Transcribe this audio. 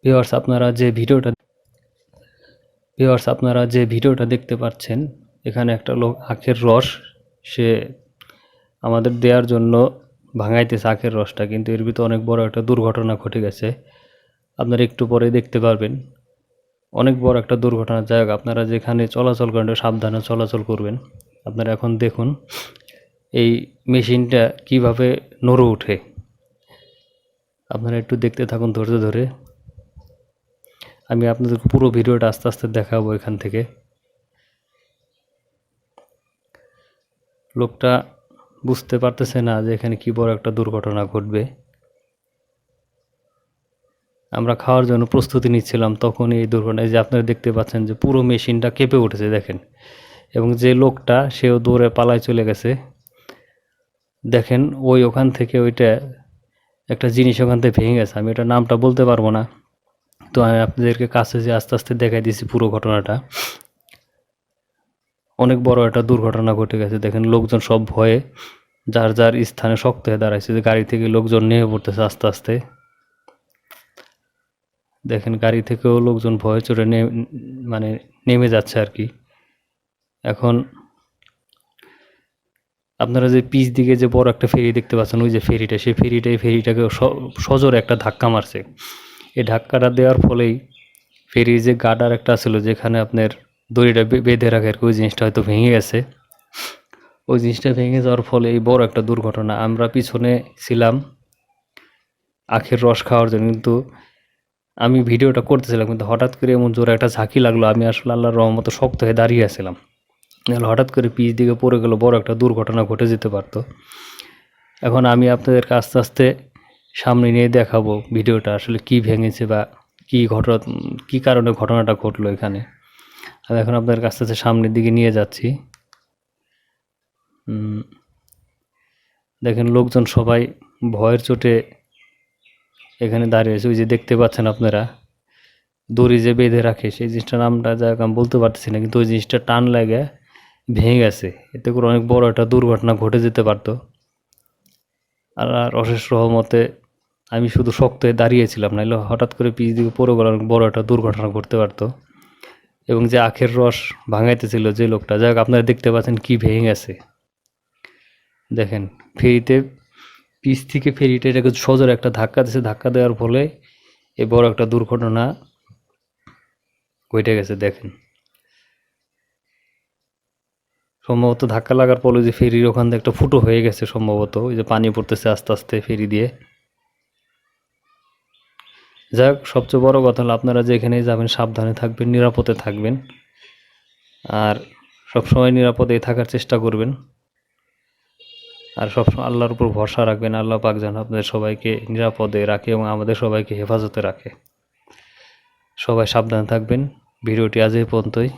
Viewers আপনারা যে ভিডিওটা দেখতে পাচ্ছেন, এখানে একটা লোক আখের রস সে আমাদের দেওয়ার জন্য ভাঙাইতেছে আখের রসটা, কিন্তু এর ভিতরে অনেক বড় একটা দুর্ঘটনা ঘটে গেছে। আপনারা একটু পরে দেখতে পারবেন, অনেক বড় একটা দুর্ঘটনা। যাই হোক, আপনারা যেখানে চলাচল করেন সাবধানে চলাচল করবেন। আপনারা এখন দেখুন এই মেশিনটা কিভাবে নড়ে ওঠে। আপনারা একটু দেখতে থাকুন ধৈর্য ধরে। আমি আপনাদের পুরো ভিডিওটা আস্তে আস্তে দেখাবো এখান থেকে। লোকটা বুঝতে পারতেছে না যে এখানে কি বড় একটা দুর্ঘটনা ঘটবে। আমরা খাওয়ার জন্য প্রস্তুতি নিচ্ছিলাম, তখনই এই দুর্ঘটনা। এই যে আপনারা দেখতে পাচ্ছেন যে পুরো মেশিনটা কেঁপে উঠেছে দেখেন, এবং যে লোকটা সেও দৌড়ে পালায় চলে গেছে। দেখেন ওখান থেকে ওইটা একটা জিনিস ওখান থেকে ভেঙে গেছে। আমি এটা নামটা বলতে পারবো না, তো আমি আপনাদেরকে কাছে যে আস্তে আস্তে দেখাই দিয়েছি পুরো ঘটনাটা। অনেক বড় একটা দুর্ঘটনা ঘটে গেছে। দেখেন লোকজন সব ভয়ে যার যার স্থানে শক্ত হয়ে দাঁড়াইছে, যে গাড়ি থেকে লোকজন নেমে পড়তেছে আস্তে আস্তে। দেখেন গাড়ি থেকেও লোকজন ভয়ে চড়ে নেমে যাচ্ছে আর কি। এখন আপনারা যে পিচ দিকে যে বড় একটা ফেরি দেখতে পাচ্ছেন, ওই যে ফেরিটা, সেই ফেরিটাকে সজোরে একটা ধাক্কা মারছে। এই ধাক্কাটা দেওয়ার ফলেই ফেরির যে গার্ডার একটা ছিল, যেখানে আপনার দড়িটা বেঁধে রাখে আর কি, ওই জিনিসটা হয়তো ভেঙে গেছে। ওই জিনিসটা ভেঙে যাওয়ার ফলে এই বড় একটা দুর্ঘটনা। আমরা পিছনে ছিলাম আখের রস খাওয়ার জন্য, কিন্তু আমি ভিডিওটা করতেছিলাম, কিন্তু হঠাৎ করে এমন জোরে একটা ঝাঁকি লাগলো। আমি আসলে আল্লাহর রহমতে শক্ত হয়ে দাঁড়িয়ে আছিলাম, নাহলে হঠাৎ করে পিচ দিকে পড়ে গেল, বড় একটা দুর্ঘটনা ঘটে যেতে পারতো। এখন আমি আপনাদেরকে আস্তে আস্তে সামনে নিয়ে দেখাবো ভিডিওটা আসলে কি ভেঙেছে বা কী কারণে ঘটনাটা ঘটলো এখানে। আমি এখন আপনাদের আস্তে আস্তে সামনের দিকে নিয়ে যাচ্ছি। দেখেন লোকজন সবাই ভয়ের চোটে এখানে দাঁড়িয়েছে। ওই যে দেখতে পাচ্ছেন আপনারা দড়ি যে বেঁধে রাখে, সেই জিনিসটার নামটা যাক আমি বলতে পারতেছি না, কিন্তু ওই জিনিসটা টান লাগে ভেঙে গেছে। এতে করে অনেক বড় একটা দুর্ঘটনা ঘটে যেতে পারতো। আর অশেষ রহমতে আমি শুধু শক্ত হয়ে দাঁড়িয়েছিলাম, নাহলে হঠাৎ করে পিছ দিকে পড়ে গেলে অনেক বড় একটা দুর্ঘটনা ঘটতে পারতো। এবং যে আখের রস ভাঙাইতেছিল যে লোকটা, যাই হোক আপনারা দেখতে পাচ্ছেন কি ভেঙে গেছে। দেখেন ফেরিতে পিছ থেকে ফেরিটা এটাকে সজোরে একটা ধাক্কা দিয়েছে, ধাক্কা দেওয়ার ফলে এই বড় একটা দুর্ঘটনা ঘটে গেছে। দেখেন সম্ভবত ধাক্কা লাগার ফলে যে ফেরির ওখান থেকে একটা ফুটো হয়ে গেছে সম্ভবত, ওই যে পানি পড়তেছে আস্তে আস্তে ফেরি দিয়ে। যাই হোক, সবচেয়ে বড় কথা হলো আপনারা যেখানেই যাবেন সাবধানে থাকবেন, নিরাপদে থাকবেন, আর সবসময় নিরাপদেই থাকার চেষ্টা করবেন। আর সবসময় আল্লাহর উপর ভরসা রাখবেন। আল্লাহ পাক যেন আপনাদের সবাইকে নিরাপদে রাখে এবং আমাদের সবাইকে হেফাজতে রাখে। সবাই সাবধানে থাকবেন। ভিডিওটি আজ এই পর্যন্তই।